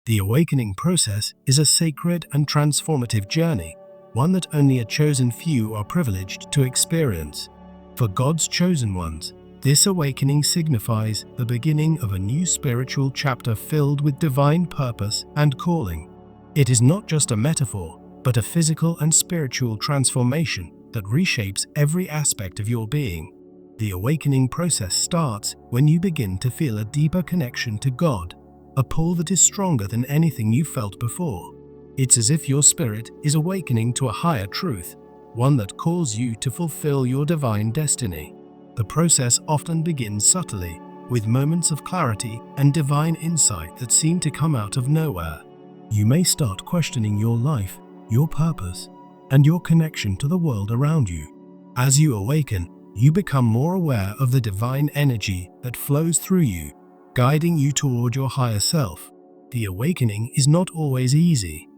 The awakening process is a sacred and transformative journey, one that only a chosen few are privileged to experience. For God's chosen ones, this awakening signifies the beginning of a new spiritual chapter filled with divine purpose and calling. It is not just a metaphor, but a physical and spiritual transformation that reshapes every aspect of your being. The awakening process starts when you begin to feel a deeper connection to God, a pull that is stronger than anything you felt before. It's as if your spirit is awakening to a higher truth, one that calls you to fulfill your divine destiny. The process often begins subtly, with moments of clarity and divine insight that seem to come out of nowhere. You may start questioning your life, your purpose, and your connection to the world around you. As you awaken, you become more aware of the divine energy that flows through you, guiding you toward your higher self. The awakening is not always easy.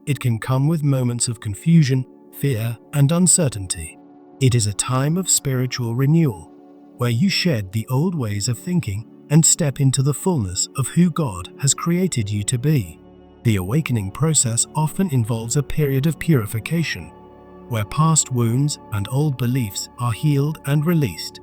It can come with moments of confusion, fear, and uncertainty. It is a time of spiritual renewal, where you shed the old ways of thinking and step into the fullness of who God has created you to be. The awakening process often involves a period of purification, where past wounds and old beliefs are healed and released.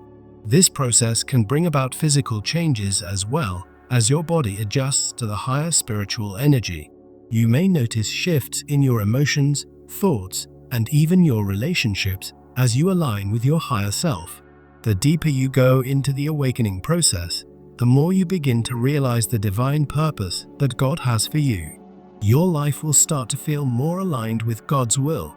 This process can bring about physical changes as well as your body adjusts to the higher spiritual energy. You may notice shifts in your emotions, thoughts, and even your relationships as you align with your higher self. The deeper you go into the awakening process, the more you begin to realize the divine purpose that God has for you. Your life will start to feel more aligned with God's will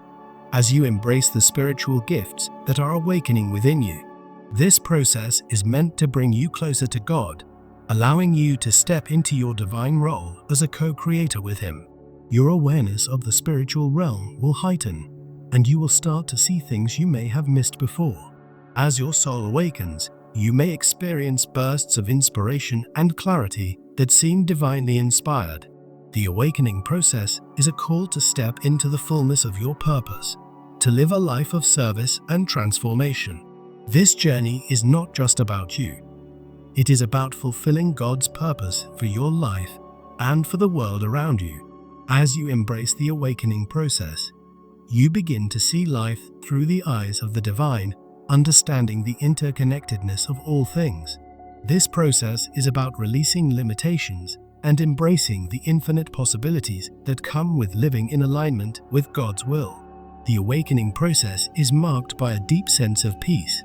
as you embrace the spiritual gifts that are awakening within you. This process is meant to bring you closer to God, allowing you to step into your divine role as a co-creator with Him. Your awareness of the spiritual realm will heighten, and you will start to see things you may have missed before. As your soul awakens, you may experience bursts of inspiration and clarity that seem divinely inspired. The awakening process is a call to step into the fullness of your purpose, to live a life of service and transformation. This journey is not just about you. It is about fulfilling God's purpose for your life and for the world around you. As you embrace the awakening process, you begin to see life through the eyes of the divine, understanding the interconnectedness of all things. This process is about releasing limitations and embracing the infinite possibilities that come with living in alignment with God's will. The awakening process is marked by a deep sense of peace,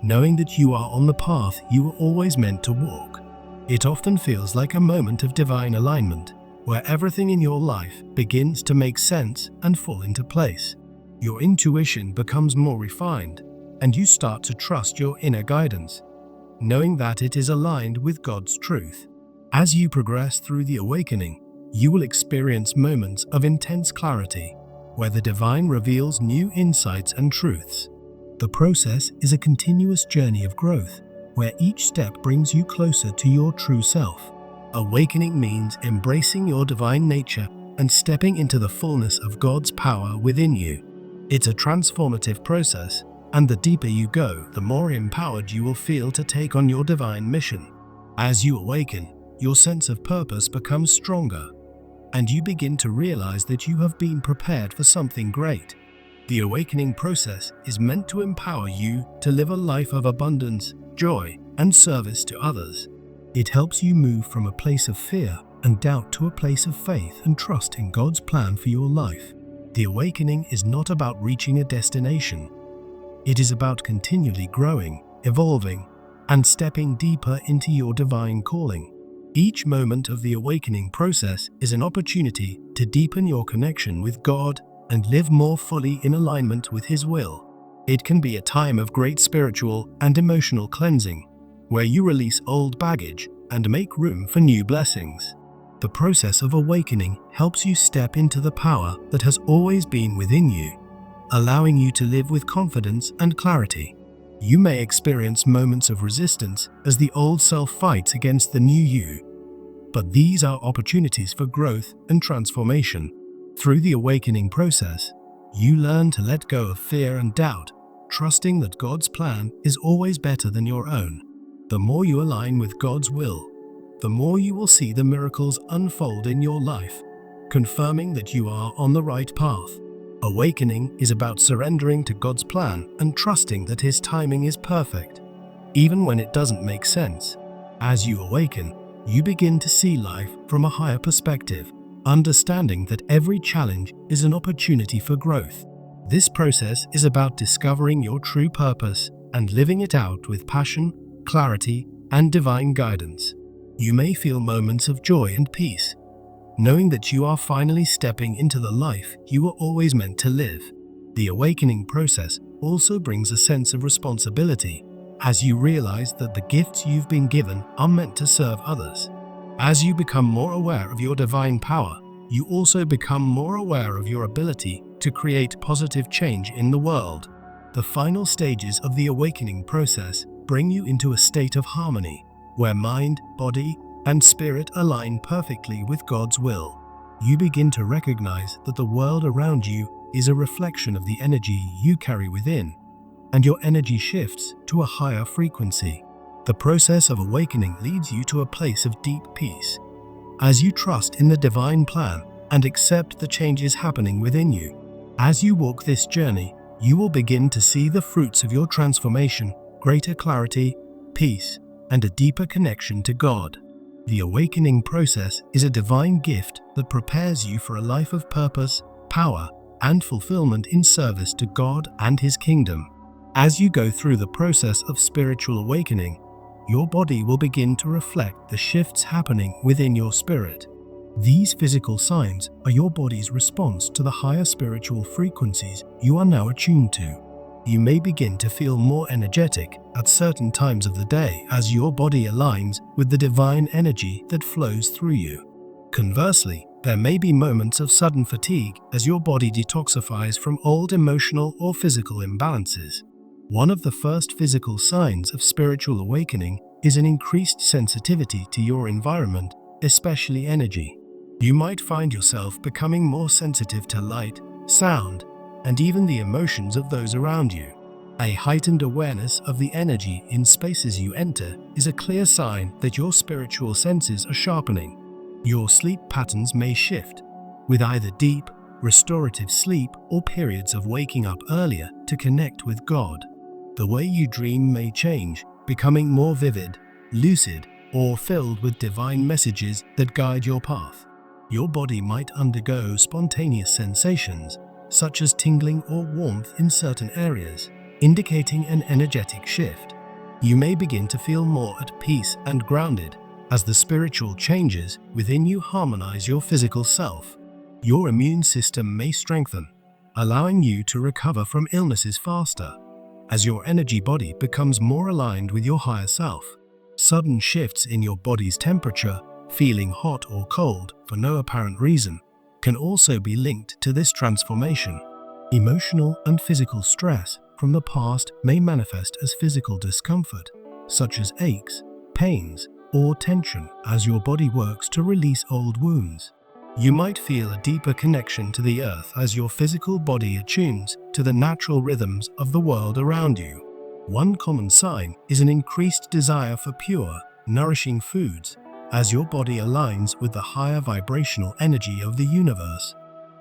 knowing that you are on the path you were always meant to walk. It often feels like a moment of divine alignment, where everything in your life begins to make sense and fall into place. Your intuition becomes more refined, and you start to trust your inner guidance, knowing that it is aligned with God's truth. As you progress through the awakening, you will experience moments of intense clarity, where the divine reveals new insights and truths. The process is a continuous journey of growth, where each step brings you closer to your true self. Awakening means embracing your divine nature and stepping into the fullness of God's power within you. It's a transformative process, and the deeper you go, the more empowered you will feel to take on your divine mission. As you awaken, your sense of purpose becomes stronger, and you begin to realize that you have been prepared for something great. The awakening process is meant to empower you to live a life of abundance, joy, and service to others. It helps you move from a place of fear and doubt to a place of faith and trust in God's plan for your life. The awakening is not about reaching a destination. It is about continually growing, evolving, and stepping deeper into your divine calling. Each moment of the awakening process is an opportunity to deepen your connection with God and live more fully in alignment with His will. It can be a time of great spiritual and emotional cleansing, where you release old baggage and make room for new blessings. The process of awakening helps you step into the power that has always been within you, allowing you to live with confidence and clarity. You may experience moments of resistance as the old self fights against the new you, but these are opportunities for growth and transformation. Through the awakening process, you learn to let go of fear and doubt, trusting that God's plan is always better than your own. The more you align with God's will, the more you will see the miracles unfold in your life, confirming that you are on the right path. Awakening is about surrendering to God's plan and trusting that His timing is perfect, even when it doesn't make sense. As you awaken, you begin to see life from a higher perspective, understanding that every challenge is an opportunity for growth. This process is about discovering your true purpose and living it out with passion, clarity, and divine guidance. You may feel moments of joy and peace, knowing that you are finally stepping into the life you were always meant to live. The awakening process also brings a sense of responsibility, as you realize that the gifts you've been given are meant to serve others. As you become more aware of your divine power, you also become more aware of your ability to create positive change in the world. The final stages of the awakening process bring you into a state of harmony, where mind, body, and spirit align perfectly with God's will. You begin to recognize that the world around you is a reflection of the energy you carry within, and your energy shifts to a higher frequency. The process of awakening leads you to a place of deep peace, as you trust in the divine plan and accept the changes happening within you. As you walk this journey, you will begin to see the fruits of your transformation, greater clarity, peace, and a deeper connection to God. The awakening process is a divine gift that prepares you for a life of purpose, power, and fulfillment in service to God and His kingdom. As you go through the process of spiritual awakening, your body will begin to reflect the shifts happening within your spirit. These physical signs are your body's response to the higher spiritual frequencies you are now attuned to. You may begin to feel more energetic at certain times of the day as your body aligns with the divine energy that flows through you. Conversely, there may be moments of sudden fatigue as your body detoxifies from old emotional or physical imbalances. One of the first physical signs of spiritual awakening is an increased sensitivity to your environment, especially energy. You might find yourself becoming more sensitive to light, sound, and even the emotions of those around you. A heightened awareness of the energy in spaces you enter is a clear sign that your spiritual senses are sharpening. Your sleep patterns may shift, with either deep, restorative sleep or periods of waking up earlier to connect with God. The way you dream may change, becoming more vivid, lucid, or filled with divine messages that guide your path. Your body might undergo spontaneous sensations, such as tingling or warmth in certain areas, indicating an energetic shift. You may begin to feel more at peace and grounded as the spiritual changes within you harmonize your physical self. Your immune system may strengthen, allowing you to recover from illnesses faster, as your energy body becomes more aligned with your higher self. Sudden shifts in your body's temperature, feeling hot or cold for no apparent reason, can also be linked to this transformation. Emotional and physical stress from the past may manifest as physical discomfort, such as aches, pains, or tension as your body works to release old wounds. You might feel a deeper connection to the earth as your physical body attunes to the natural rhythms of the world around you. One common sign is an increased desire for pure, nourishing foods, as your body aligns with the higher vibrational energy of the universe.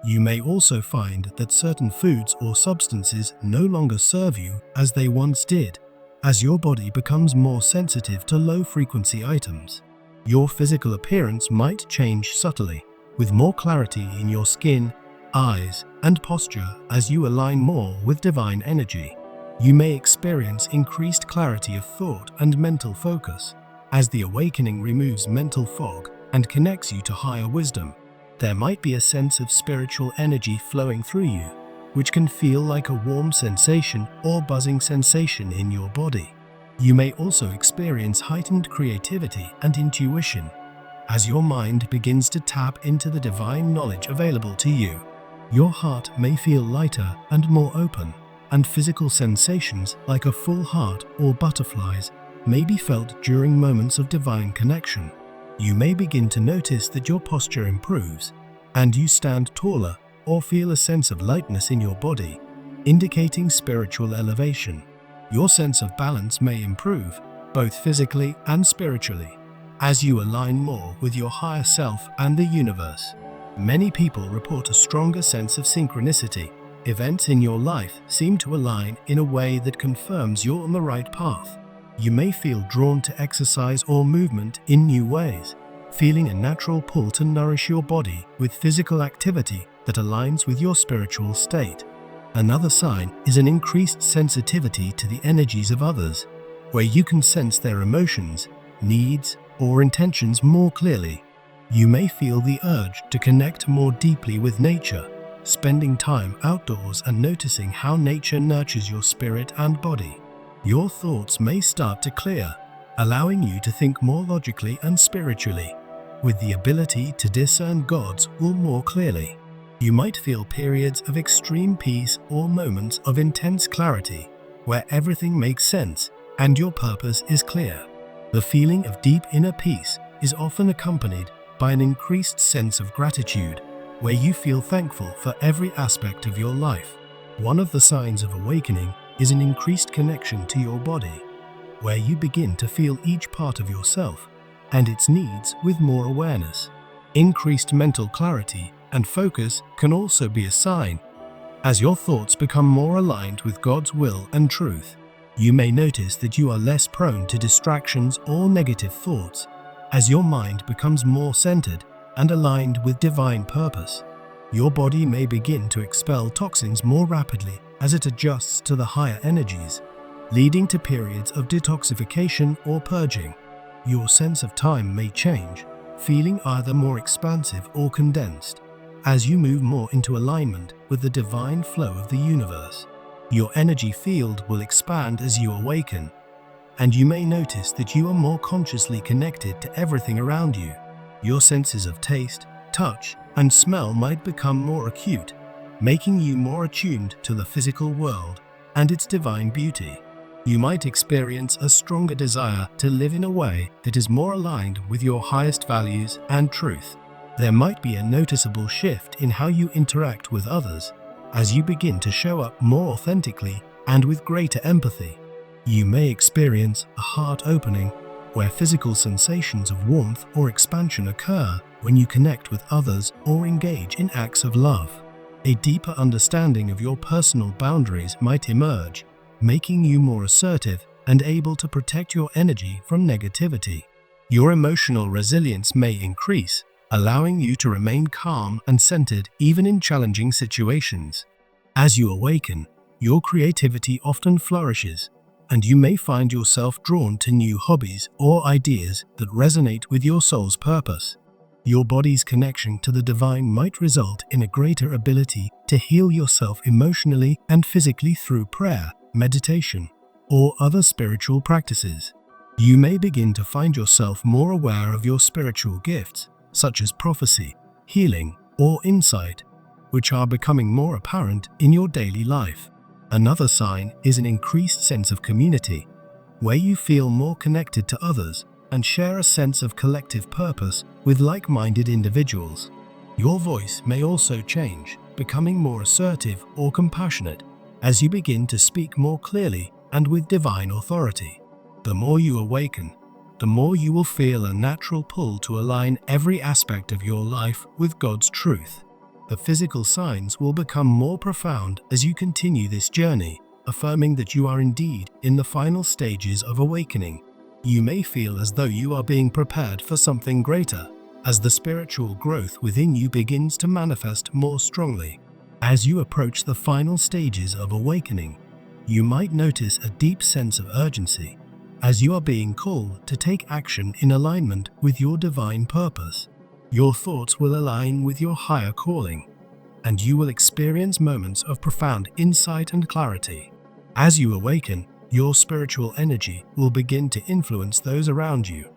You may also find that certain foods or substances no longer serve you as they once did, as your body becomes more sensitive to low-frequency items. Your physical appearance might change subtly, with more clarity in your skin, eyes, and posture as you align more with divine energy. You may experience increased clarity of thought and mental focus, as the awakening removes mental fog and connects you to higher wisdom. There might be a sense of spiritual energy flowing through you, which can feel like a warm sensation or buzzing sensation in your body. You may also experience heightened creativity and intuition, as your mind begins to tap into the divine knowledge available to you. Your heart may feel lighter and more open, and physical sensations like a full heart or butterflies may be felt during moments of divine connection. You may begin to notice that your posture improves, and you stand taller or feel a sense of lightness in your body, indicating spiritual elevation. Your sense of balance may improve, both physically and spiritually, as you align more with your higher self and the universe. Many people report a stronger sense of synchronicity. Events in your life seem to align in a way that confirms you're on the right path. You may feel drawn to exercise or movement in new ways, feeling a natural pull to nourish your body with physical activity that aligns with your spiritual state. Another sign is an increased sensitivity to the energies of others, where you can sense their emotions, needs, or intentions more clearly. You may feel the urge to connect more deeply with nature, spending time outdoors and noticing how nature nurtures your spirit and body. Your thoughts may start to clear, allowing you to think more logically and spiritually, with the ability to discern God's will more clearly. You might feel periods of extreme peace or moments of intense clarity, where everything makes sense and your purpose is clear. The feeling of deep inner peace is often accompanied by an increased sense of gratitude, where you feel thankful for every aspect of your life. One of the signs of awakening is an increased connection to your body, where you begin to feel each part of yourself and its needs with more awareness. Increased mental clarity and focus can also be a sign. As your thoughts become more aligned with God's will and truth, you may notice that you are less prone to distractions or negative thoughts, as your mind becomes more centered and aligned with divine purpose. Your body may begin to expel toxins more rapidly as it adjusts to the higher energies, leading to periods of detoxification or purging. Your sense of time may change, feeling either more expansive or condensed, as you move more into alignment with the divine flow of the universe. Your energy field will expand as you awaken, and you may notice that you are more consciously connected to everything around you. Your senses of taste, touch, and smell might become more acute, making you more attuned to the physical world and its divine beauty. You might experience a stronger desire to live in a way that is more aligned with your highest values and truth. There might be a noticeable shift in how you interact with others, as you begin to show up more authentically and with greater empathy. You may experience a heart opening, where physical sensations of warmth or expansion occur when you connect with others or engage in acts of love. A deeper understanding of your personal boundaries might emerge, making you more assertive and able to protect your energy from negativity. Your emotional resilience may increase, allowing you to remain calm and centered even in challenging situations. As you awaken, your creativity often flourishes, and you may find yourself drawn to new hobbies or ideas that resonate with your soul's purpose. Your body's connection to the divine might result in a greater ability to heal yourself emotionally and physically through prayer, meditation, or other spiritual practices. You may begin to find yourself more aware of your spiritual gifts, such as prophecy, healing, or insight, which are becoming more apparent in your daily life. Another sign is an increased sense of community, where you feel more connected to others and share a sense of collective purpose with like-minded individuals. Your voice may also change, becoming more assertive or compassionate as you begin to speak more clearly and with divine authority. The more you awaken, the more you will feel a natural pull to align every aspect of your life with God's truth. The physical signs will become more profound as you continue this journey, affirming that you are indeed in the final stages of awakening. You may feel as though you are being prepared for something greater, as the spiritual growth within you begins to manifest more strongly. As you approach the final stages of awakening, you might notice a deep sense of urgency, as you are being called to take action in alignment with your divine purpose. Your thoughts will align with your higher calling, and you will experience moments of profound insight and clarity. As you awaken, your spiritual energy will begin to influence those around you,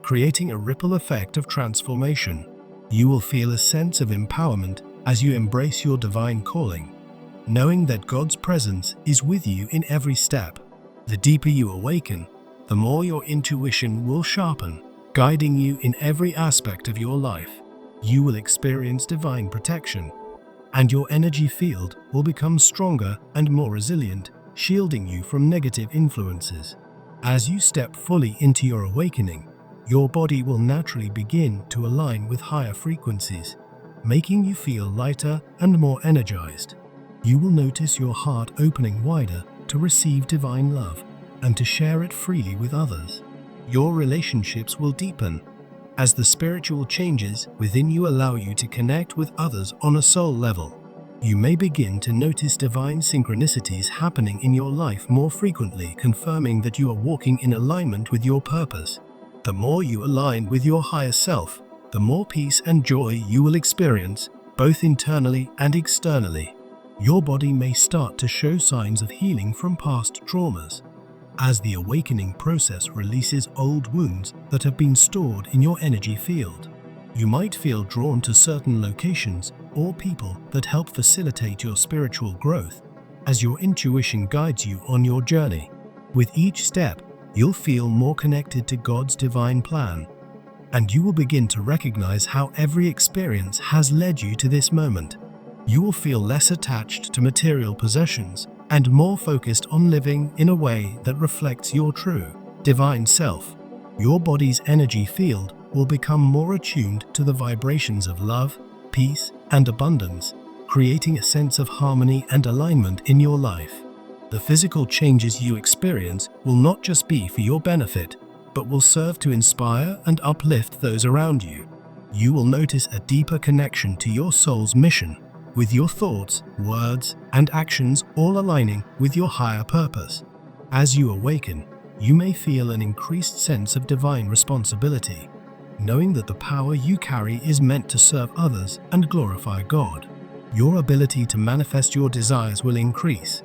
creating a ripple effect of transformation. You will feel a sense of empowerment as you embrace your divine calling, knowing that God's presence is with you in every step. The deeper you awaken, the more your intuition will sharpen, guiding you in every aspect of your life. You will experience divine protection, and your energy field will become stronger and more resilient, shielding you from negative influences. As you step fully into your awakening, your body will naturally begin to align with higher frequencies, making you feel lighter and more energized. You will notice your heart opening wider to receive divine love and to share it freely with others. Your relationships will deepen as the spiritual changes within you allow you to connect with others on a soul level. You may begin to notice divine synchronicities happening in your life more frequently, confirming that you are walking in alignment with your purpose. The more you align with your higher self, the more peace and joy you will experience, both internally and externally. Your body may start to show signs of healing from past traumas, as the awakening process releases old wounds that have been stored in your energy field. You might feel drawn to certain locations or people that help facilitate your spiritual growth, as your intuition guides you on your journey. With each step, you'll feel more connected to God's divine plan, and you will begin to recognize how every experience has led you to this moment. You will feel less attached to material possessions and more focused on living in a way that reflects your true, divine self. Your body's energy field will become more attuned to the vibrations of love, peace, and abundance, creating a sense of harmony and alignment in your life. The physical changes you experience will not just be for your benefit, but will serve to inspire and uplift those around you. You will notice a deeper connection to your soul's mission, with your thoughts, words, and actions all aligning with your higher purpose. As you awaken, you may feel an increased sense of divine responsibility, knowing that the power you carry is meant to serve others and glorify God. Your ability to manifest your desires will increase,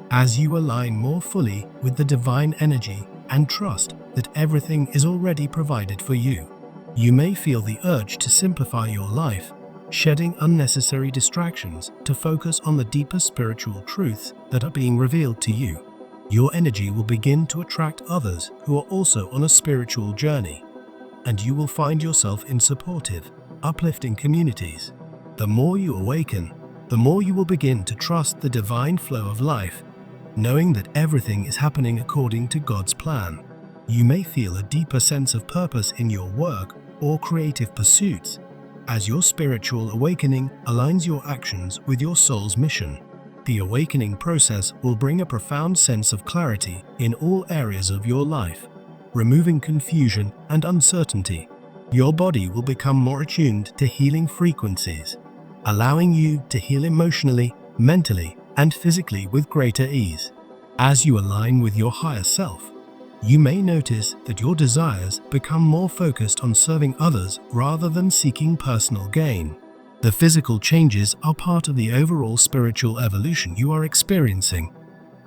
as you align more fully with the divine energy and trust that everything is already provided for you. You may feel the urge to simplify your life, shedding unnecessary distractions to focus on the deeper spiritual truths that are being revealed to you. Your energy will begin to attract others who are also on a spiritual journey, and you will find yourself in supportive, uplifting communities. The more you awaken, the more you will begin to trust the divine flow of life, knowing that everything is happening according to God's plan. You may feel a deeper sense of purpose in your work or creative pursuits, as your spiritual awakening aligns your actions with your soul's mission. The awakening process will bring a profound sense of clarity in all areas of your life, removing confusion and uncertainty. Your body will become more attuned to healing frequencies, allowing you to heal emotionally, mentally, and physically with greater ease. As you align with your higher self, you may notice that your desires become more focused on serving others rather than seeking personal gain. The physical changes are part of the overall spiritual evolution you are experiencing,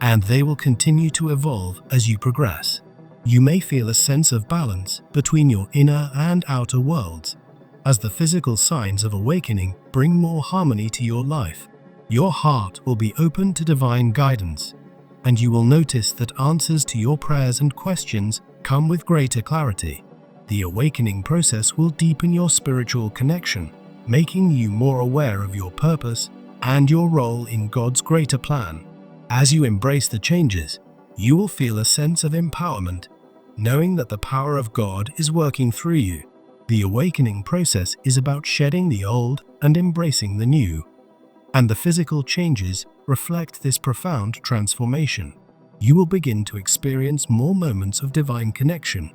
and they will continue to evolve as you progress. You may feel a sense of balance between your inner and outer worlds, as the physical signs of awakening bring more harmony to your life. Your heart will be open to divine guidance, and you will notice that answers to your prayers and questions come with greater clarity. The awakening process will deepen your spiritual connection, making you more aware of your purpose and your role in God's greater plan. As you embrace the changes, you will feel a sense of empowerment, knowing that the power of God is working through you. The awakening process is about shedding the old and embracing the new, and the physical changes reflect this profound transformation. You will begin to experience more moments of divine connection,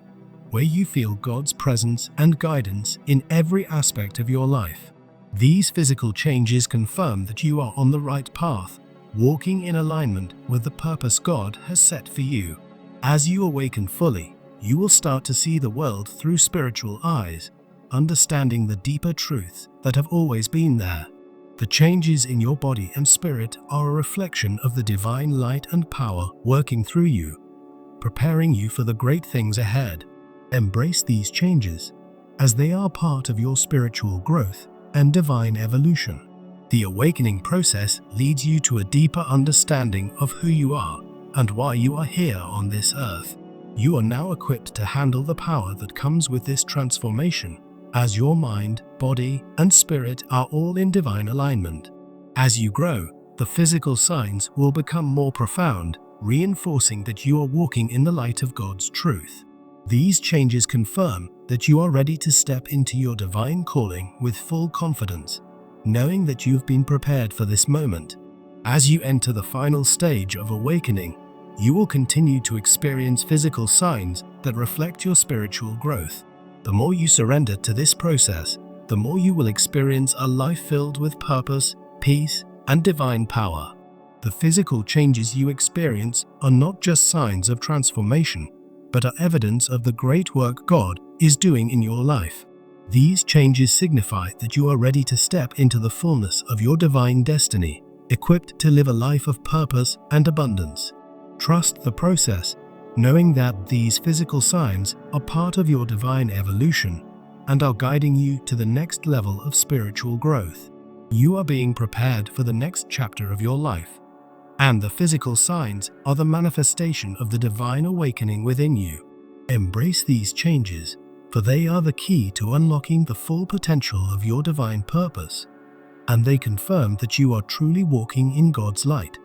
where you feel God's presence and guidance in every aspect of your life. These physical changes confirm that you are on the right path, walking in alignment with the purpose God has set for you. As you awaken fully, you will start to see the world through spiritual eyes, understanding the deeper truths that have always been there. The changes in your body and spirit are a reflection of the divine light and power working through you, preparing you for the great things ahead. Embrace these changes, as they are part of your spiritual growth and divine evolution. The awakening process leads you to a deeper understanding of who you are and why you are here on this earth. You are now equipped to handle the power that comes with this transformation, as your mind, body, and spirit are all in divine alignment. As you grow, the physical signs will become more profound, reinforcing that you are walking in the light of God's truth. These changes confirm that you are ready to step into your divine calling with full confidence, knowing that you've been prepared for this moment. As you enter the final stage of awakening, you will continue to experience physical signs that reflect your spiritual growth. The more you surrender to this process, the more you will experience a life filled with purpose, peace, and divine power. The physical changes you experience are not just signs of transformation, but are evidence of the great work God is doing in your life. These changes signify that you are ready to step into the fullness of your divine destiny, equipped to live a life of purpose and abundance. Trust the process, knowing that these physical signs are part of your divine evolution and are guiding you to the next level of spiritual growth. You are being prepared for the next chapter of your life, and the physical signs are the manifestation of the divine awakening within you. Embrace these changes, for they are the key to unlocking the full potential of your divine purpose, and they confirm that you are truly walking in God's light.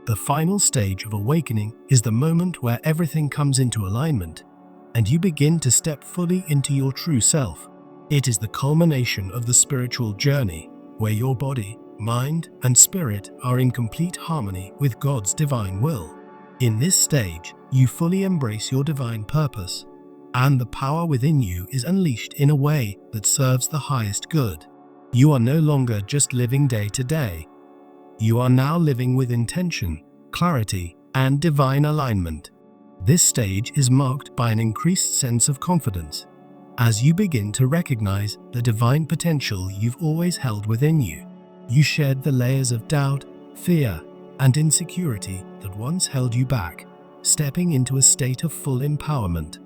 The final stage of awakening is the moment where everything comes into alignment, and you begin to step fully into your true self. It is the culmination of the spiritual journey, where your body, mind, and spirit are in complete harmony with God's divine will. In this stage, you fully embrace your divine purpose, and the power within you is unleashed in a way that serves the highest good. You are no longer just living day to day. You are now living with intention, clarity, and divine alignment. This stage is marked by an increased sense of confidence, as you begin to recognize the divine potential you've always held within you. You shed the layers of doubt, fear, and insecurity that once held you back, stepping into a state of full empowerment.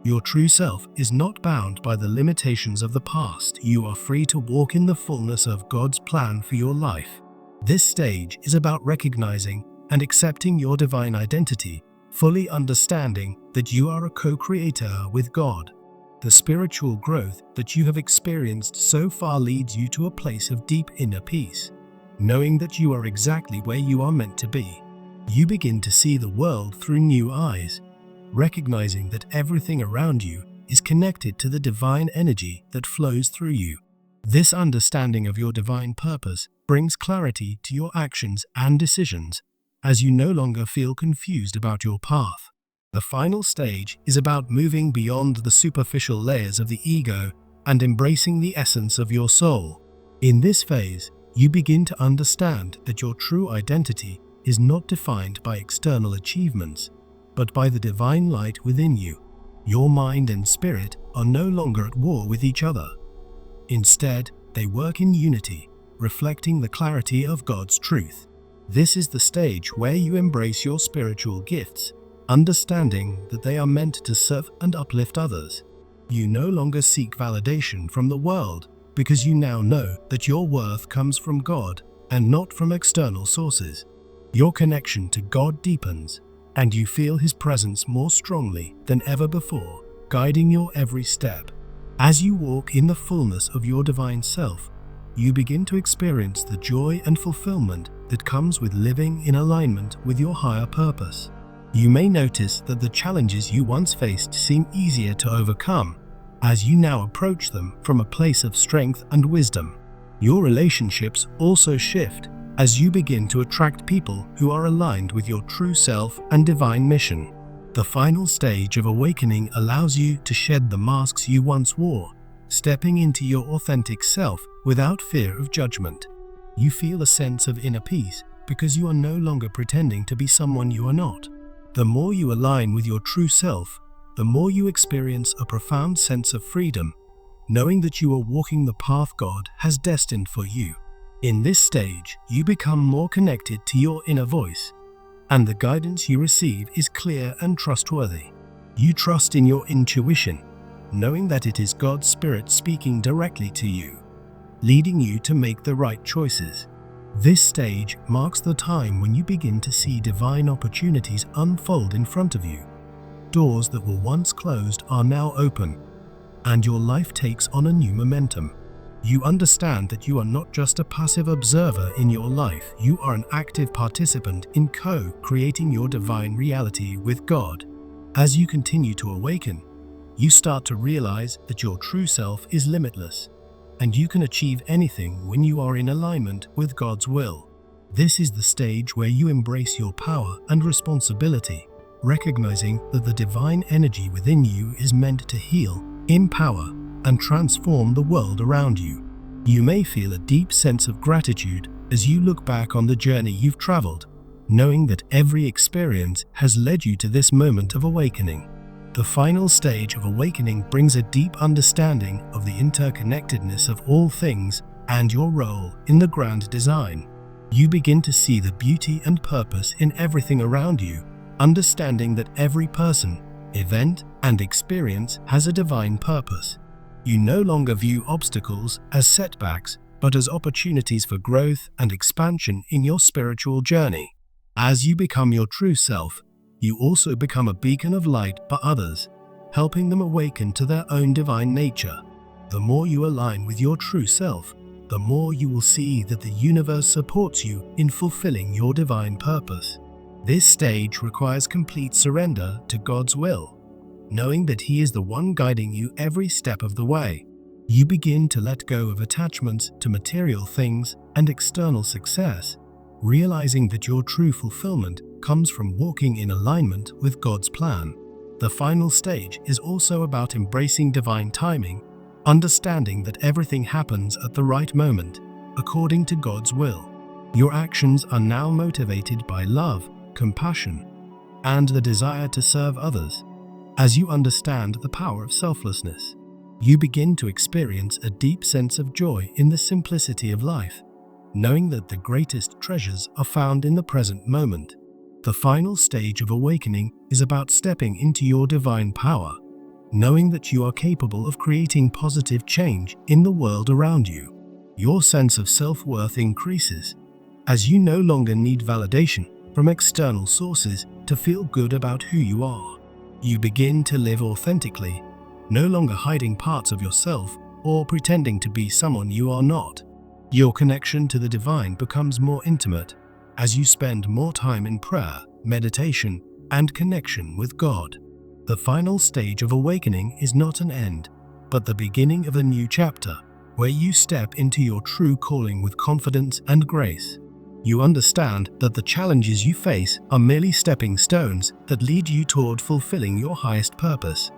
Your true self is not bound by the limitations of the past. You are free to walk in the fullness of God's plan for your life. This stage is about recognizing and accepting your divine identity, fully understanding that you are a co-creator with God. The spiritual growth that you have experienced so far leads you to a place of deep inner peace, knowing that you are exactly where you are meant to be. You begin to see the world through new eyes, recognizing that everything around you is connected to the divine energy that flows through you. This understanding of your divine purpose brings clarity to your actions and decisions, as you no longer feel confused about your path. The final stage is about moving beyond the superficial layers of the ego and embracing the essence of your soul. In this phase, you begin to understand that your true identity is not defined by external achievements, but by the divine light within you. Your mind and spirit are no longer at war with each other. Instead, they work in unity, reflecting the clarity of God's truth. This is the stage where you embrace your spiritual gifts, understanding that they are meant to serve and uplift others. You no longer seek validation from the world, because you now know that your worth comes from God and not from external sources. Your connection to God deepens, and you feel His presence more strongly than ever before, guiding your every step. As you walk in the fullness of your divine self, you begin to experience the joy and fulfillment that comes with living in alignment with your higher purpose. You may notice that the challenges you once faced seem easier to overcome, as you now approach them from a place of strength and wisdom. Your relationships also shift, as you begin to attract people who are aligned with your true self and divine mission. The final stage of awakening allows you to shed the masks you once wore, stepping into your authentic self without fear of judgment. You feel a sense of inner peace because you are no longer pretending to be someone you are not. The more you align with your true self, the more you experience a profound sense of freedom, knowing that you are walking the path God has destined for you. In this stage, you become more connected to your inner voice, and the guidance you receive is clear and trustworthy. You trust in your intuition, knowing that it is God's Spirit speaking directly to you, leading you to make the right choices. This stage marks the time when you begin to see divine opportunities unfold in front of you. Doors that were once closed are now open, and your life takes on a new momentum. You understand that you are not just a passive observer in your life, you are an active participant in co-creating your divine reality with God. As you continue to awaken, You start to realize that your true self is limitless, and you can achieve anything when you are in alignment with God's will. This is the stage where you embrace your power and responsibility, recognizing that the divine energy within you is meant to heal, empower, and transform the world around you. You may feel a deep sense of gratitude as you look back on the journey you've traveled, knowing that every experience has led you to this moment of awakening. The final stage of awakening brings a deep understanding of the interconnectedness of all things and your role in the grand design. You begin to see the beauty and purpose in everything around you, understanding that every person, event, and experience has a divine purpose. You no longer view obstacles as setbacks, but as opportunities for growth and expansion in your spiritual journey. As you become your true self, you also become a beacon of light for others, helping them awaken to their own divine nature. The more you align with your true self, the more you will see that the universe supports you in fulfilling your divine purpose. This stage requires complete surrender to God's will, knowing that He is the one guiding you every step of the way. You begin to let go of attachments to material things and external success, realizing that your true fulfillment comes from walking in alignment with God's plan. The final stage is also about embracing divine timing, understanding that everything happens at the right moment, according to God's will. Your actions are now motivated by love, compassion, and the desire to serve others. As you understand the power of selflessness, you begin to experience a deep sense of joy in the simplicity of life, knowing that the greatest treasures are found in the present moment. The final stage of awakening is about stepping into your divine power, knowing that you are capable of creating positive change in the world around you. Your sense of self-worth increases, as you no longer need validation from external sources to feel good about who you are. You begin to live authentically, no longer hiding parts of yourself or pretending to be someone you are not. Your connection to the divine becomes more intimate as you spend more time in prayer, meditation, and connection with God. The final stage of awakening is not an end, but the beginning of a new chapter, where you step into your true calling with confidence and grace. You understand that the challenges you face are merely stepping stones that lead you toward fulfilling your highest purpose.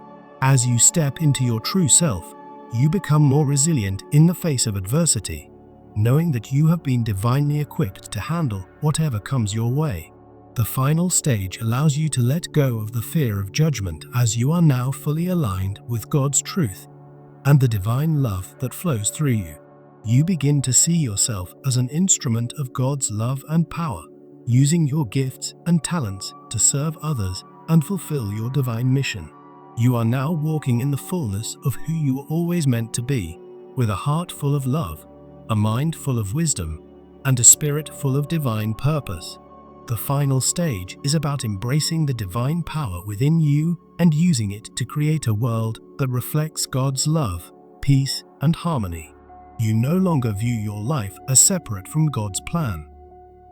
As you step into your true self, you become more resilient in the face of adversity, knowing that you have been divinely equipped to handle whatever comes your way. The final stage allows you to let go of the fear of judgment as you are now fully aligned with God's truth and the divine love that flows through you. You begin to see yourself as an instrument of God's love and power, using your gifts and talents to serve others and fulfill your divine mission. You are now walking in the fullness of who you were always meant to be, with a heart full of love, a mind full of wisdom, and a spirit full of divine purpose. The final stage is about embracing the divine power within you and using it to create a world that reflects God's love, peace, and harmony. You no longer view your life as separate from God's plan.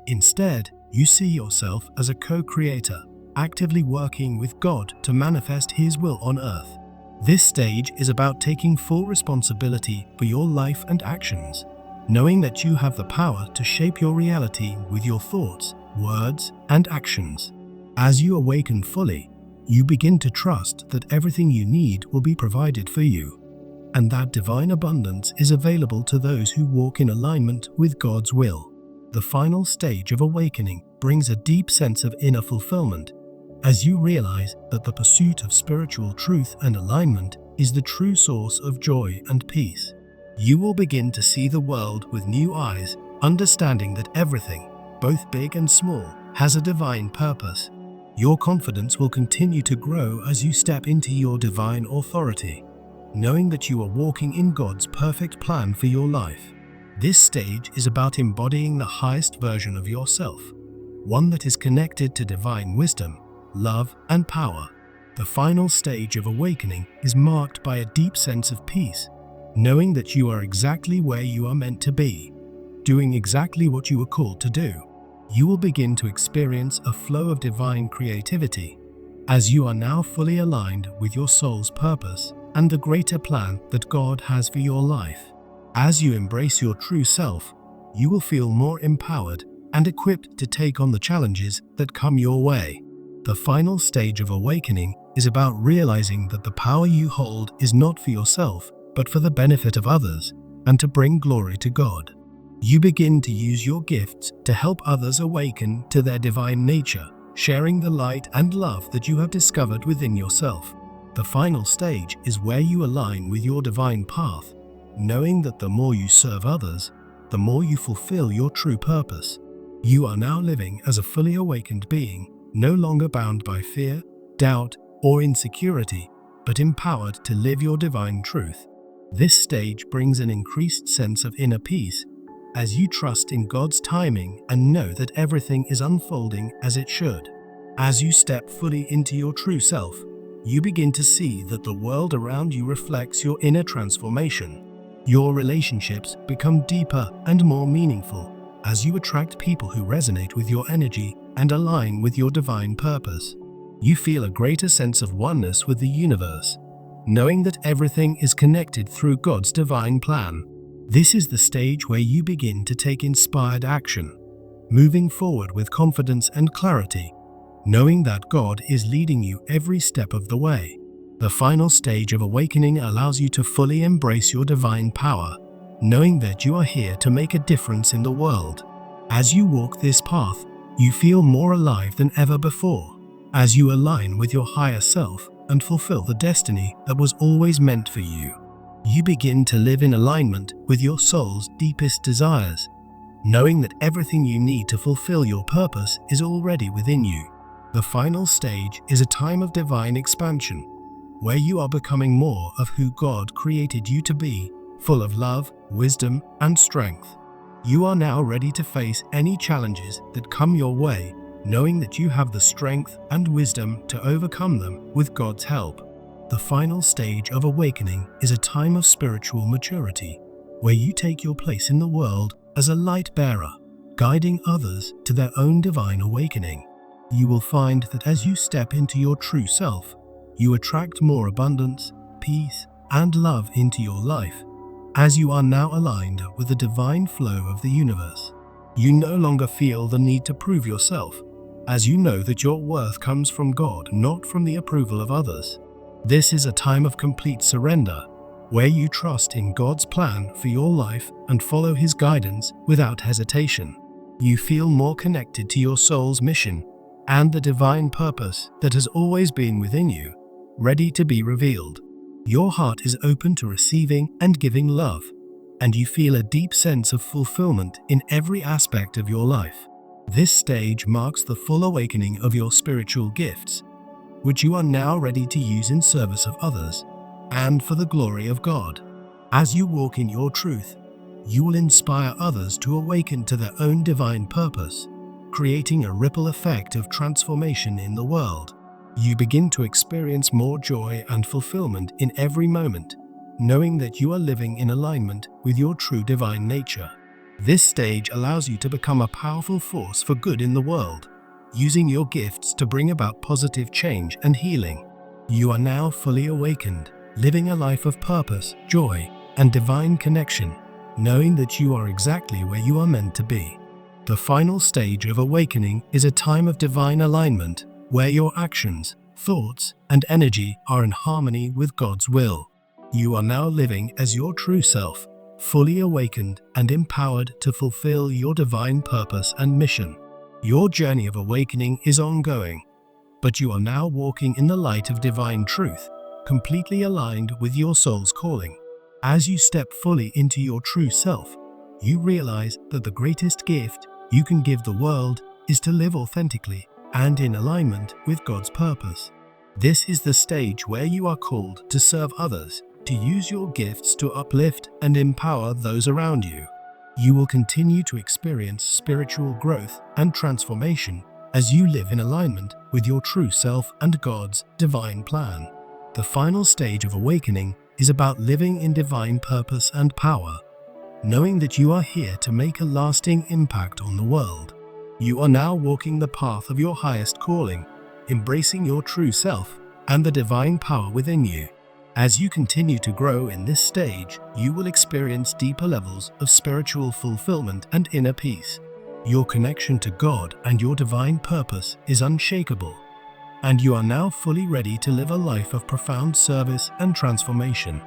Instead, you see yourself as a co-creator, actively working with God to manifest His will on earth. This stage is about taking full responsibility for your life and actions, knowing that you have the power to shape your reality with your thoughts, words, and actions. As you awaken fully, you begin to trust that everything you need will be provided for you, and that divine abundance is available to those who walk in alignment with God's will. The final stage of awakening brings a deep sense of inner fulfillment, as you realize that the pursuit of spiritual truth and alignment is the true source of joy and peace. You will begin to see the world with new eyes, understanding that everything, both big and small, has a divine purpose. Your confidence will continue to grow as you step into your divine authority, knowing that you are walking in God's perfect plan for your life. This stage is about embodying the highest version of yourself, one that is connected to divine wisdom, love, and power. The final stage of awakening is marked by a deep sense of peace, knowing that you are exactly where you are meant to be, doing exactly what you were called to do. You will begin to experience a flow of divine creativity, as you are now fully aligned with your soul's purpose and the greater plan that God has for your life. As you embrace your true self, you will feel more empowered and equipped to take on the challenges that come your way. The final stage of awakening is about realizing that the power you hold is not for yourself, but for the benefit of others and to bring glory to God. You begin to use your gifts to help others awaken to their divine nature, sharing the light and love that you have discovered within yourself. The final stage is where you align with your divine path, knowing that the more you serve others, the more you fulfill your true purpose. You are now living as a fully awakened being, no longer bound by fear, doubt, or insecurity, but empowered to live your divine truth. This stage brings an increased sense of inner peace, as you trust in God's timing and know that everything is unfolding as it should. As you step fully into your true self, you begin to see that the world around you reflects your inner transformation. Your relationships become deeper and more meaningful as you attract people who resonate with your energy and align with your divine purpose. You feel a greater sense of oneness with the universe, knowing that everything is connected through God's divine plan. This is the stage where you begin to take inspired action, moving forward with confidence and clarity, knowing that God is leading you every step of the way. The final stage of awakening allows you to fully embrace your divine power, knowing that you are here to make a difference in the world. As you walk this path, you feel more alive than ever before, as you align with your higher self and fulfill the destiny that was always meant for you. You begin to live in alignment with your soul's deepest desires, knowing that everything you need to fulfill your purpose is already within you. The final stage is a time of divine expansion, where you are becoming more of who God created you to be, full of love, wisdom, and strength. You are now ready to face any challenges that come your way, knowing that you have the strength and wisdom to overcome them with God's help. The final stage of awakening is a time of spiritual maturity, where you take your place in the world as a light bearer, guiding others to their own divine awakening. You will find that as you step into your true self, you attract more abundance, peace, and love into your life, as you are now aligned with the divine flow of the universe. You no longer feel the need to prove yourself, as you know that your worth comes from God, not from the approval of others. This is a time of complete surrender, where you trust in God's plan for your life and follow His guidance without hesitation. You feel more connected to your soul's mission and the divine purpose that has always been within you, ready to be revealed. Your heart is open to receiving and giving love, and you feel a deep sense of fulfillment in every aspect of your life. This stage marks the full awakening of your spiritual gifts, which you are now ready to use in service of others and for the glory of God. As you walk in your truth, you will inspire others to awaken to their own divine purpose, creating a ripple effect of transformation in the world. You begin to experience more joy and fulfillment in every moment, knowing that you are living in alignment with your true divine nature. This stage allows you to become a powerful force for good in the world, using your gifts to bring about positive change and healing. You are now fully awakened, living a life of purpose, joy, and divine connection, knowing that you are exactly where you are meant to be. The final stage of awakening is a time of divine alignment, where your actions, thoughts, and energy are in harmony with God's will. You are now living as your true self, fully awakened and empowered to fulfill your divine purpose and mission. Your journey of awakening is ongoing, but you are now walking in the light of divine truth, completely aligned with your soul's calling. As you step fully into your true self, you realize that the greatest gift you can give the world is to live authentically and in alignment with God's purpose. This is the stage where you are called to serve others, to use your gifts to uplift and empower those around you. You will continue to experience spiritual growth and transformation as you live in alignment with your true self and God's divine plan. The final stage of awakening is about living in divine purpose and power, knowing that you are here to make a lasting impact on the world. You are now walking the path of your highest calling, embracing your true self and the divine power within you. As you continue to grow in this stage, you will experience deeper levels of spiritual fulfillment and inner peace. Your connection to God and your divine purpose is unshakable, and you are now fully ready to live a life of profound service and transformation.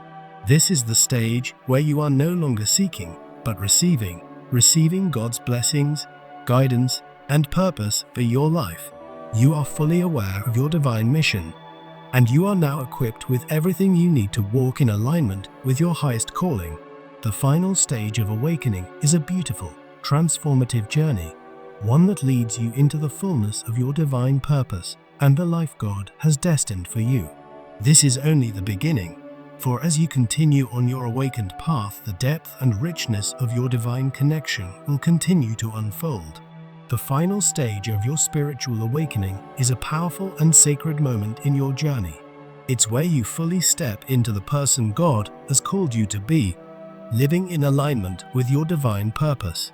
This is the stage where you are no longer seeking, but receiving God's blessings, guidance, and purpose for your life. You are fully aware of your divine mission, and you are now equipped with everything you need to walk in alignment with your highest calling. The final stage of awakening is a beautiful, transformative journey, one that leads you into the fullness of your divine purpose and the life God has destined for you. This is only the beginning, for as you continue on your awakened path, the depth and richness of your divine connection will continue to unfold. The final stage of your spiritual awakening is a powerful and sacred moment in your journey. It's where you fully step into the person God has called you to be, living in alignment with your divine purpose.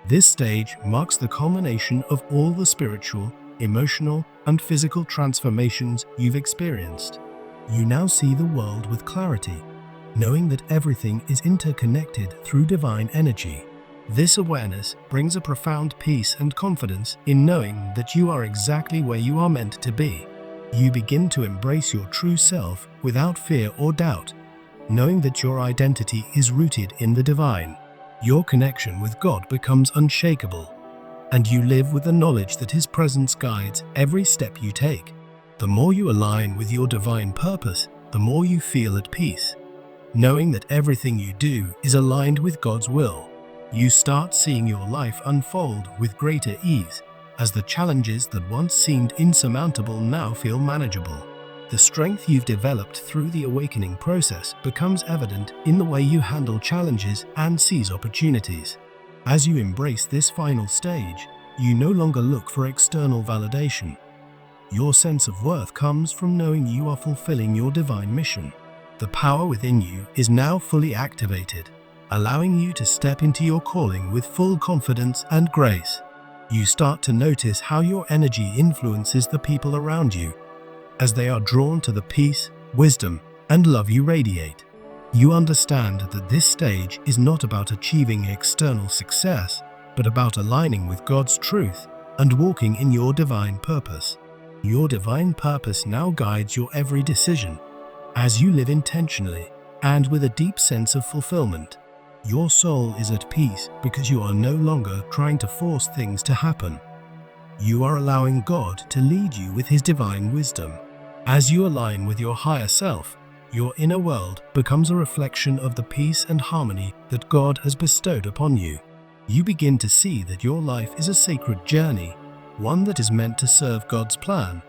This stage marks the culmination of all the spiritual, emotional, and physical transformations you've experienced. You now see the world with clarity, knowing that everything is interconnected through divine energy. This awareness brings a profound peace and confidence in knowing that you are exactly where you are meant to be. You begin to embrace your true self without fear or doubt, knowing that your identity is rooted in the divine. Your connection with God becomes unshakable, and you live with the knowledge that His presence guides every step you take. The more you align with your divine purpose, the more you feel at peace, knowing that everything you do is aligned with God's will. You start seeing your life unfold with greater ease, as the challenges that once seemed insurmountable now feel manageable. The strength you've developed through the awakening process becomes evident in the way you handle challenges and seize opportunities. As you embrace this final stage, you no longer look for external validation. Your sense of worth comes from knowing you are fulfilling your divine mission. The power within you is now fully activated, allowing you to step into your calling with full confidence and grace. You start to notice how your energy influences the people around you, as they are drawn to the peace, wisdom, and love you radiate. You understand that this stage is not about achieving external success, but about aligning with God's truth and walking in your divine purpose. Your divine purpose now guides your every decision, as you live intentionally and with a deep sense of fulfillment. Your soul is at peace because you are no longer trying to force things to happen. You are allowing God to lead you with His divine wisdom. As you align with your higher self, your inner world becomes a reflection of the peace and harmony that God has bestowed upon you. You begin to see that your life is a sacred journey, one that is meant to serve God's plan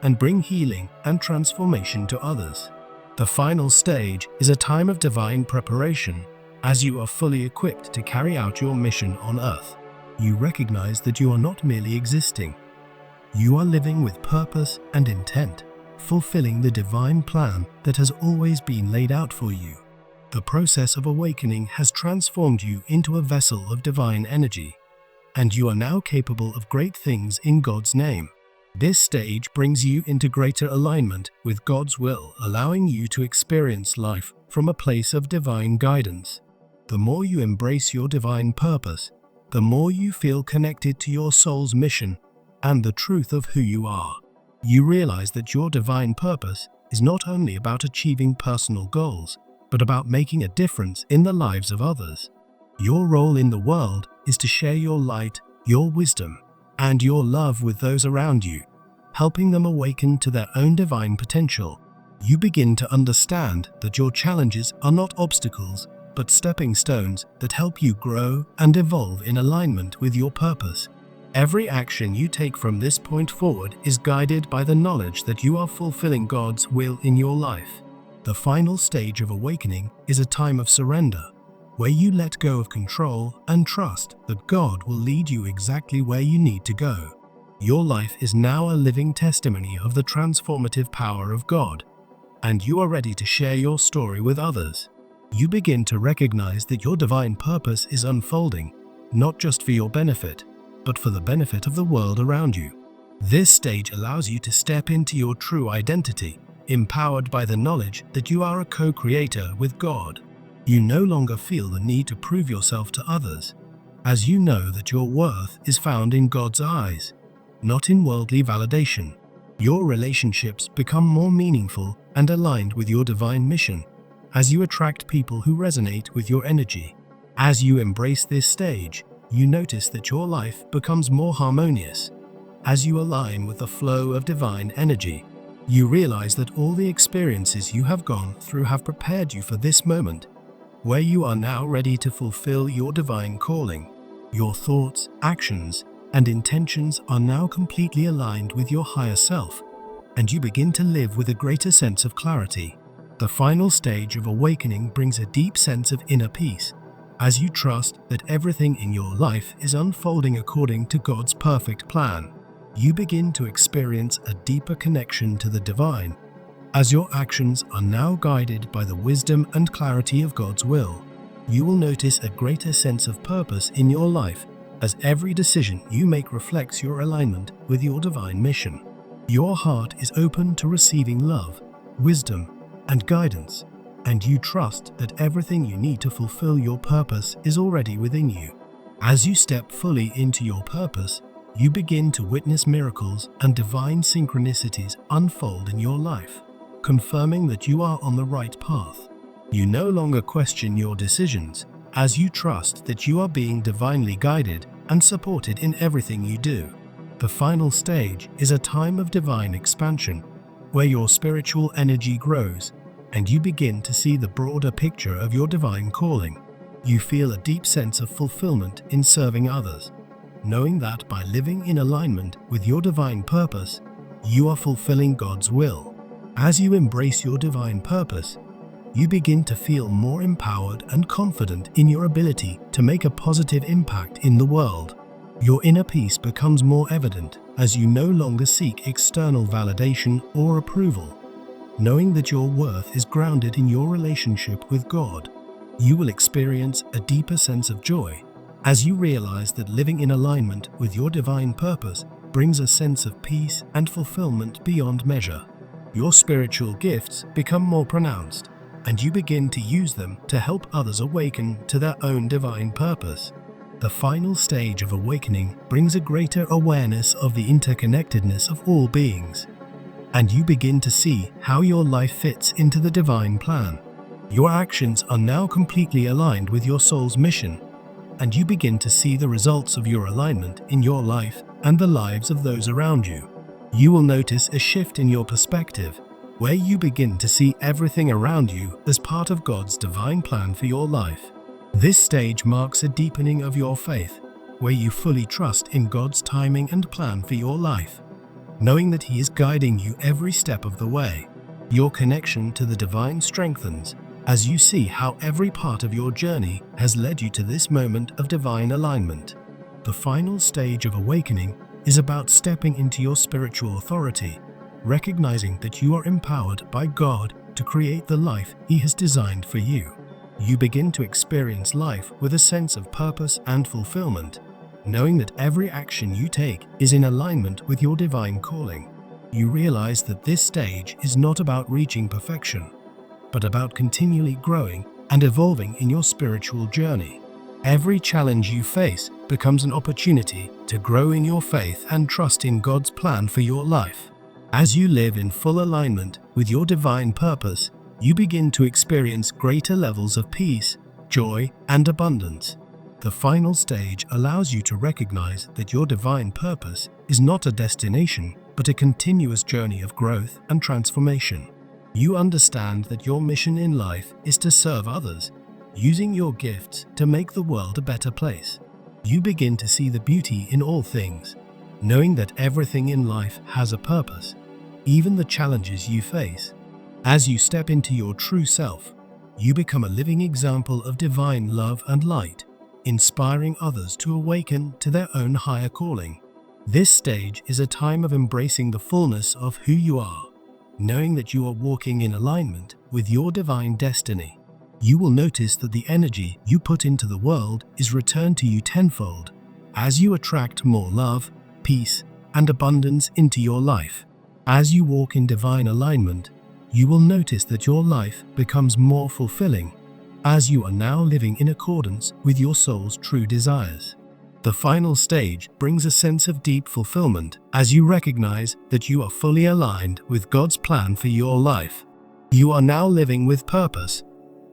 and bring healing and transformation to others. The final stage is a time of divine preparation, as you are fully equipped to carry out your mission on earth. You recognize that you are not merely existing. You are living with purpose and intent, fulfilling the divine plan that has always been laid out for you. The process of awakening has transformed you into a vessel of divine energy, and you are now capable of great things in God's name. This stage brings you into greater alignment with God's will, allowing you to experience life from a place of divine guidance. The more you embrace your divine purpose, the more you feel connected to your soul's mission and the truth of who you are. You realize that your divine purpose is not only about achieving personal goals, but about making a difference in the lives of others. Your role in the world is to share your light, your wisdom, and your love with those around you, helping them awaken to their own divine potential. You begin to understand that your challenges are not obstacles, but stepping stones that help you grow and evolve in alignment with your purpose. Every action you take from this point forward is guided by the knowledge that you are fulfilling God's will in your life. The final stage of awakening is a time of surrender, where you let go of control and trust that God will lead you exactly where you need to go. Your life is now a living testimony of the transformative power of God, and you are ready to share your story with others. You begin to recognize that your divine purpose is unfolding, not just for your benefit, but for the benefit of the world around you. This stage allows you to step into your true identity, empowered by the knowledge that you are a co-creator with God. You no longer feel the need to prove yourself to others, as you know that your worth is found in God's eyes, not in worldly validation. Your relationships become more meaningful and aligned with your divine mission, as you attract people who resonate with your energy. As you embrace this stage, you notice that your life becomes more harmonious. As you align with the flow of divine energy, you realize that all the experiences you have gone through have prepared you for this moment, where you are now ready to fulfill your divine calling. Your thoughts, actions, and intentions are now completely aligned with your higher self, and you begin to live with a greater sense of clarity. The final stage of awakening brings a deep sense of inner peace, as you trust that everything in your life is unfolding according to God's perfect plan. You begin to experience a deeper connection to the divine, as your actions are now guided by the wisdom and clarity of God's will. You will notice a greater sense of purpose in your life, as every decision you make reflects your alignment with your divine mission. Your heart is open to receiving love, wisdom, and guidance, and you trust that everything you need to fulfill your purpose is already within you. As you step fully into your purpose, you begin to witness miracles and divine synchronicities unfold in your life, confirming that you are on the right path. You no longer question your decisions, as you trust that you are being divinely guided and supported in everything you do. The final stage is a time of divine expansion, where your spiritual energy grows, and you begin to see the broader picture of your divine calling. You feel a deep sense of fulfillment in serving others, knowing that by living in alignment with your divine purpose, you are fulfilling God's will. As you embrace your divine purpose, you begin to feel more empowered and confident in your ability to make a positive impact in the world. Your inner peace becomes more evident as you no longer seek external validation or approval. Knowing that your worth is grounded in your relationship with God, you will experience a deeper sense of joy as you realize that living in alignment with your divine purpose brings a sense of peace and fulfillment beyond measure. Your spiritual gifts become more pronounced, and you begin to use them to help others awaken to their own divine purpose. The final stage of awakening brings a greater awareness of the interconnectedness of all beings, and you begin to see how your life fits into the divine plan. Your actions are now completely aligned with your soul's mission, and you begin to see the results of your alignment in your life and the lives of those around you. You will notice a shift in your perspective, where you begin to see everything around you as part of God's divine plan for your life. This stage marks a deepening of your faith, where you fully trust in God's timing and plan for your life, knowing that He is guiding you every step of the way. Your connection to the divine strengthens as you see how every part of your journey has led you to this moment of divine alignment. The final stage of awakening is about stepping into your spiritual authority, recognizing that you are empowered by God to create the life He has designed for you. You begin to experience life with a sense of purpose and fulfillment, knowing that every action you take is in alignment with your divine calling. You realize that this stage is not about reaching perfection, but about continually growing and evolving in your spiritual journey. Every challenge you face becomes an opportunity to grow in your faith and trust in God's plan for your life. As you live in full alignment with your divine purpose, you begin to experience greater levels of peace, joy, and abundance. The final stage allows you to recognize that your divine purpose is not a destination, but a continuous journey of growth and transformation. You understand that your mission in life is to serve others, using your gifts to make the world a better place. You begin to see the beauty in all things, knowing that everything in life has a purpose, even the challenges you face. As you step into your true self, you become a living example of divine love and light, inspiring others to awaken to their own higher calling. This stage is a time of embracing the fullness of who you are, knowing that you are walking in alignment with your divine destiny. You will notice that the energy you put into the world is returned to you tenfold, as you attract more love, peace, and abundance into your life. As you walk in divine alignment, you will notice that your life becomes more fulfilling, as you are now living in accordance with your soul's true desires. The final stage brings a sense of deep fulfillment as you recognize that you are fully aligned with God's plan for your life. You are now living with purpose,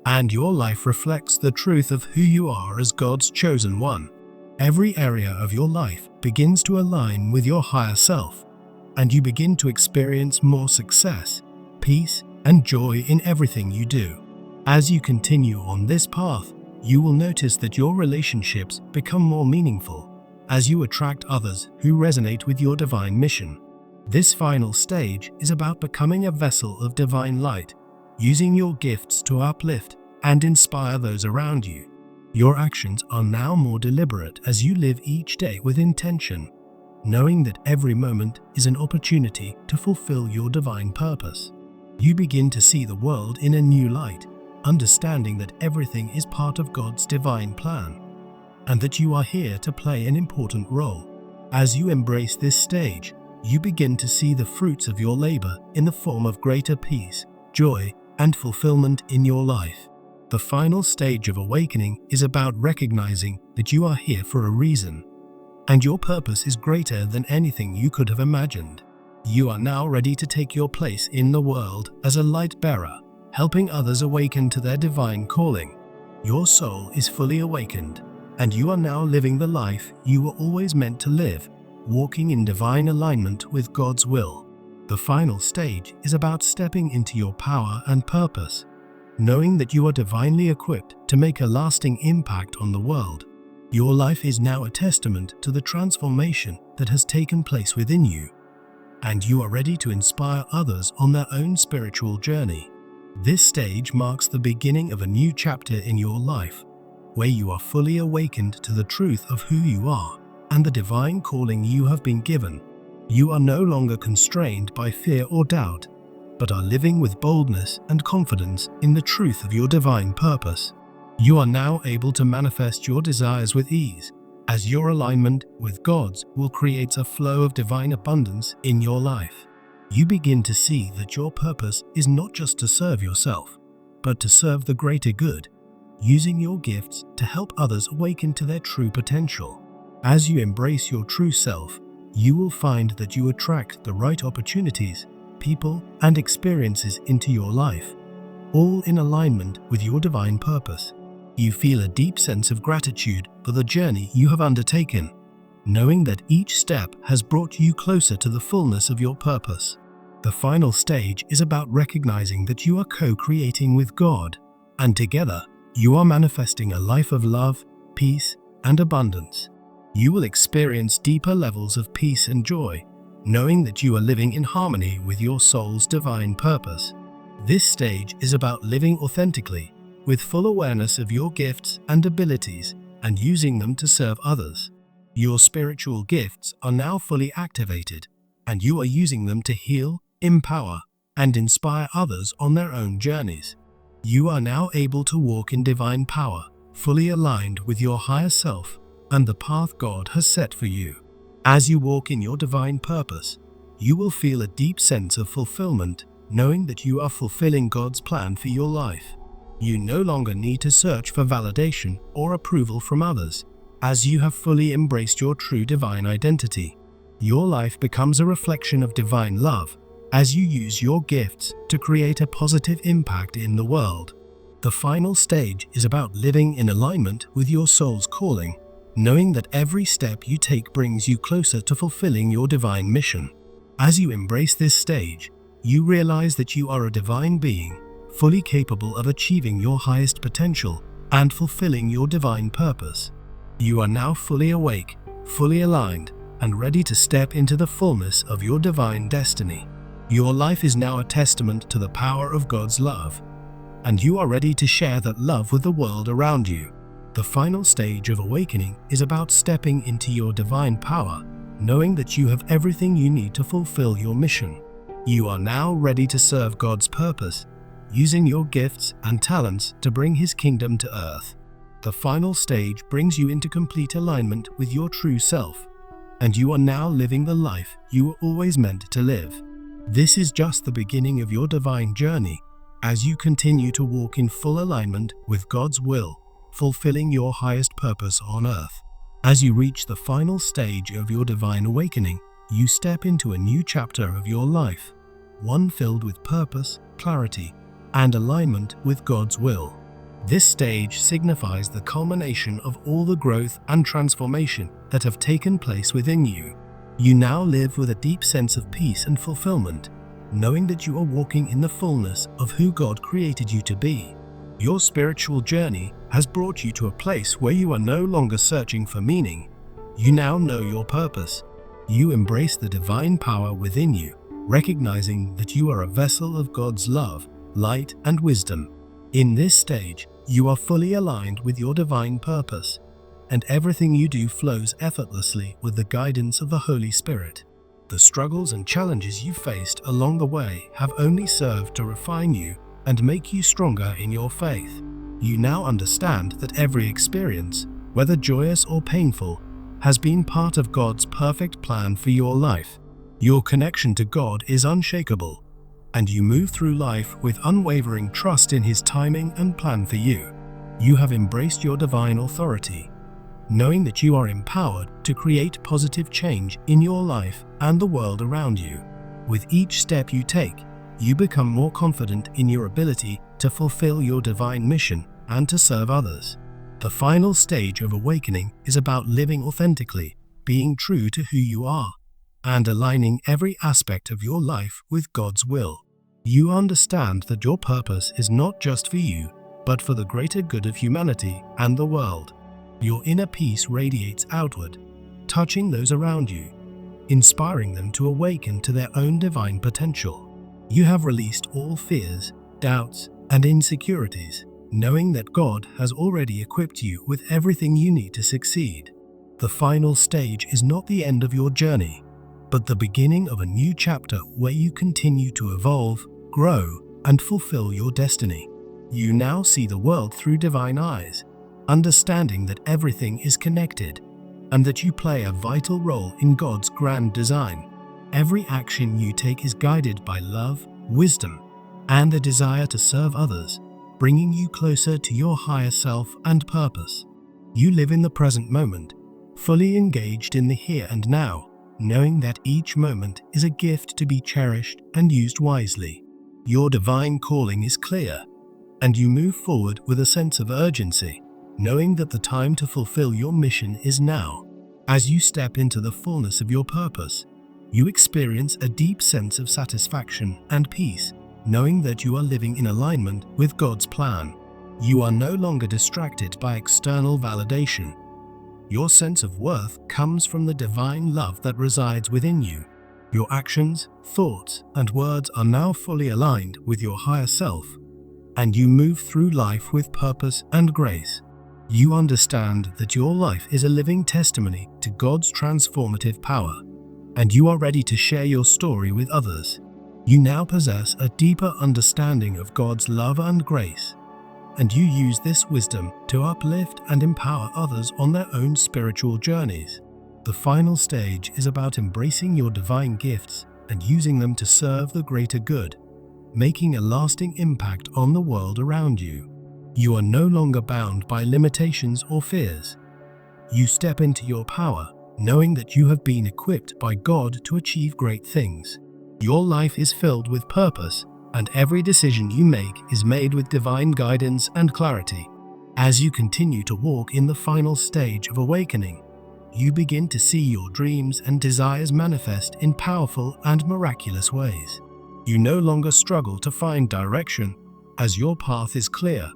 and your life reflects the truth of who you are as God's chosen one. Every area of your life begins to align with your higher self, and you begin to experience more success, peace, and joy in everything you do. As you continue on this path, you will notice that your relationships become more meaningful as you attract others who resonate with your divine mission. This final stage is about becoming a vessel of divine light, using your gifts to uplift and inspire those around you. Your actions are now more deliberate as you live each day with intention, knowing that every moment is an opportunity to fulfill your divine purpose. You begin to see the world in a new light, understanding that everything is part of God's divine plan, and that you are here to play an important role. As you embrace this stage, you begin to see the fruits of your labor in the form of greater peace, joy, and fulfillment in your life. The final stage of awakening is about recognizing that you are here for a reason, and your purpose is greater than anything you could have imagined. You are now ready to take your place in the world as a light bearer, helping others awaken to their divine calling. Your soul is fully awakened, and you are now living the life you were always meant to live, walking in divine alignment with God's will. The final stage is about stepping into your power and purpose, knowing that you are divinely equipped to make a lasting impact on the world. Your life is now a testament to the transformation that has taken place within you, and you are ready to inspire others on their own spiritual journey. This stage marks the beginning of a new chapter in your life, where you are fully awakened to the truth of who you are and the divine calling you have been given. You are no longer constrained by fear or doubt, but are living with boldness and confidence in the truth of your divine purpose. You are now able to manifest your desires with ease, as your alignment with God's will creates a flow of divine abundance in your life. You begin to see that your purpose is not just to serve yourself, but to serve the greater good, using your gifts to help others awaken to their true potential. As you embrace your true self, you will find that you attract the right opportunities, people, and experiences into your life, all in alignment with your divine purpose. You feel a deep sense of gratitude for the journey you have undertaken, knowing that each step has brought you closer to the fullness of your purpose. The final stage is about recognizing that you are co-creating with God, and together, you are manifesting a life of love, peace, and abundance. You will experience deeper levels of peace and joy, knowing that you are living in harmony with your soul's divine purpose. This stage is about living authentically, with full awareness of your gifts and abilities, and using them to serve others. Your spiritual gifts are now fully activated, and you are using them to heal, empower, and inspire others on their own journeys. You are now able to walk in divine power, fully aligned with your higher self and the path God has set for you. As you walk in your divine purpose, you will feel a deep sense of fulfillment, knowing that you are fulfilling God's plan for your life. You no longer need to search for validation or approval from others, as you have fully embraced your true divine identity. Your life becomes a reflection of divine love, as you use your gifts to create a positive impact in the world. The final stage is about living in alignment with your soul's calling, knowing that every step you take brings you closer to fulfilling your divine mission. As you embrace this stage, you realize that you are a divine being, fully capable of achieving your highest potential and fulfilling your divine purpose. You are now fully awake, fully aligned, and ready to step into the fullness of your divine destiny. Your life is now a testament to the power of God's love, and you are ready to share that love with the world around you. The final stage of awakening is about stepping into your divine power, knowing that you have everything you need to fulfill your mission. You are now ready to serve God's purpose, using your gifts and talents to bring His kingdom to earth. The final stage brings you into complete alignment with your true self, and you are now living the life you were always meant to live. This is just the beginning of your divine journey as you continue to walk in full alignment with God's will, fulfilling your highest purpose on earth. As you reach the final stage of your divine awakening, you step into a new chapter of your life, one filled with purpose, clarity, and alignment with God's will. This stage signifies the culmination of all the growth and transformation that have taken place within you. You now live with a deep sense of peace and fulfillment, knowing that you are walking in the fullness of who God created you to be. Your spiritual journey has brought you to a place where you are no longer searching for meaning. You now know your purpose. You embrace the divine power within you, recognizing that you are a vessel of God's love, light, and wisdom. In this stage, you are fully aligned with your divine purpose, and everything you do flows effortlessly with the guidance of the Holy Spirit. The struggles and challenges you faced along the way have only served to refine you and make you stronger in your faith. You now understand that every experience, whether joyous or painful, has been part of God's perfect plan for your life. Your connection to God is unshakable, and you move through life with unwavering trust in His timing and plan for you. You have embraced your divine authority, knowing that you are empowered to create positive change in your life and the world around you. With each step you take, you become more confident in your ability to fulfill your divine mission and to serve others. The final stage of awakening is about living authentically, being true to who you are, and aligning every aspect of your life with God's will. You understand that your purpose is not just for you, but for the greater good of humanity and the world. Your inner peace radiates outward, touching those around you, inspiring them to awaken to their own divine potential. You have released all fears, doubts, and insecurities, knowing that God has already equipped you with everything you need to succeed. The final stage is not the end of your journey, but the beginning of a new chapter where you continue to evolve, grow, and fulfill your destiny. You now see the world through divine eyes, understanding that everything is connected and that you play a vital role in God's grand design. Every action you take is guided by love, wisdom, and the desire to serve others, bringing you closer to your higher self and purpose. You live in the present moment, fully engaged in the here and now, knowing that each moment is a gift to be cherished and used wisely. Your divine calling is clear, and you move forward with a sense of urgency, knowing that the time to fulfill your mission is now. As you step into the fullness of your purpose, you experience a deep sense of satisfaction and peace, knowing that you are living in alignment with God's plan. You are no longer distracted by external validation. Your sense of worth comes from the divine love that resides within you. Your actions, thoughts, and words are now fully aligned with your higher self, and you move through life with purpose and grace. You understand that your life is a living testimony to God's transformative power, and you are ready to share your story with others. You now possess a deeper understanding of God's love and grace, and you use this wisdom to uplift and empower others on their own spiritual journeys. The final stage is about embracing your divine gifts and using them to serve the greater good, making a lasting impact on the world around you. You are no longer bound by limitations or fears. You step into your power, knowing that you have been equipped by God to achieve great things. Your life is filled with purpose, and every decision you make is made with divine guidance and clarity. As you continue to walk in the final stage of awakening, you begin to see your dreams and desires manifest in powerful and miraculous ways. You no longer struggle to find direction, as your path is clear,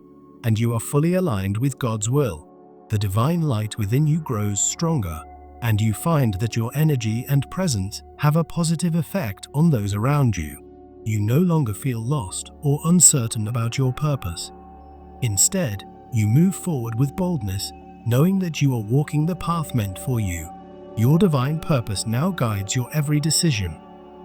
and you are fully aligned with God's will. The divine light within you grows stronger, and you find that your energy and presence have a positive effect on those around you. You no longer feel lost or uncertain about your purpose. Instead, you move forward with boldness, knowing that you are walking the path meant for you. Your divine purpose now guides your every decision,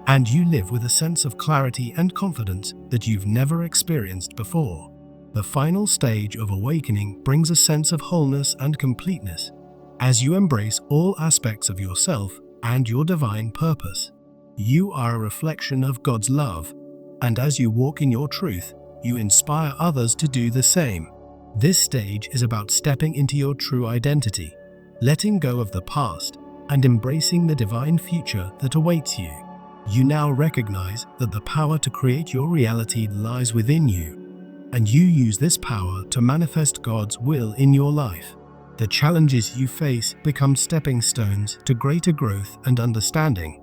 and you live with a sense of clarity and confidence that you've never experienced before. The final stage of awakening brings a sense of wholeness and completeness. As you embrace all aspects of yourself, and your divine purpose. You are a reflection of God's love, and as you walk in your truth, you inspire others to do the same. This stage is about stepping into your true identity, letting go of the past, and embracing the divine future that awaits you. You now recognize that the power to create your reality lies within you, and you use this power to manifest God's will in your life. The challenges you face become stepping stones to greater growth and understanding,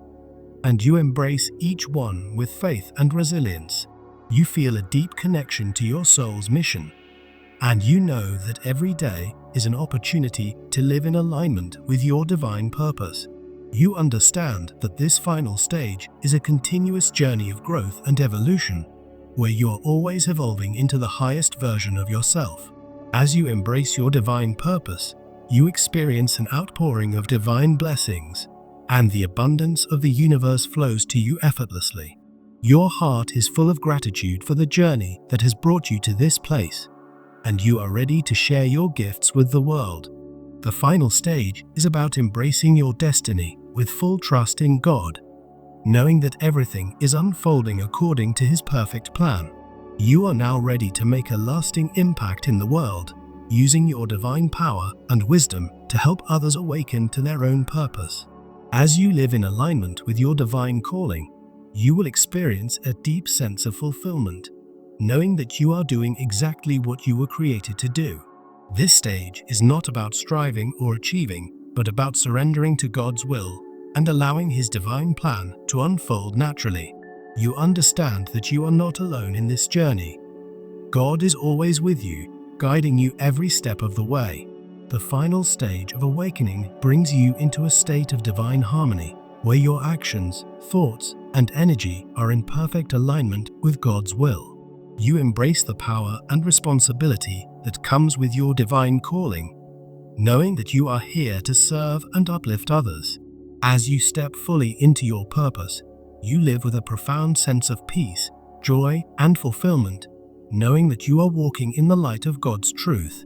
and you embrace each one with faith and resilience. You feel a deep connection to your soul's mission, and you know that every day is an opportunity to live in alignment with your divine purpose. You understand that this final stage is a continuous journey of growth and evolution, where you are always evolving into the highest version of yourself. As you embrace your divine purpose, you experience an outpouring of divine blessings, and the abundance of the universe flows to you effortlessly. Your heart is full of gratitude for the journey that has brought you to this place, and you are ready to share your gifts with the world. The final stage is about embracing your destiny with full trust in God, knowing that everything is unfolding according to His perfect plan. You are now ready to make a lasting impact in the world, using your divine power and wisdom to help others awaken to their own purpose. As you live in alignment with your divine calling, you will experience a deep sense of fulfillment, knowing that you are doing exactly what you were created to do. This stage is not about striving or achieving, but about surrendering to God's will and allowing His divine plan to unfold naturally. You understand that you are not alone in this journey. God is always with you, guiding you every step of the way. The final stage of awakening brings you into a state of divine harmony, where your actions, thoughts, and energy are in perfect alignment with God's will. You embrace the power and responsibility that comes with your divine calling, knowing that you are here to serve and uplift others. As you step fully into your purpose, you live with a profound sense of peace, joy, and fulfillment, knowing that you are walking in the light of God's truth.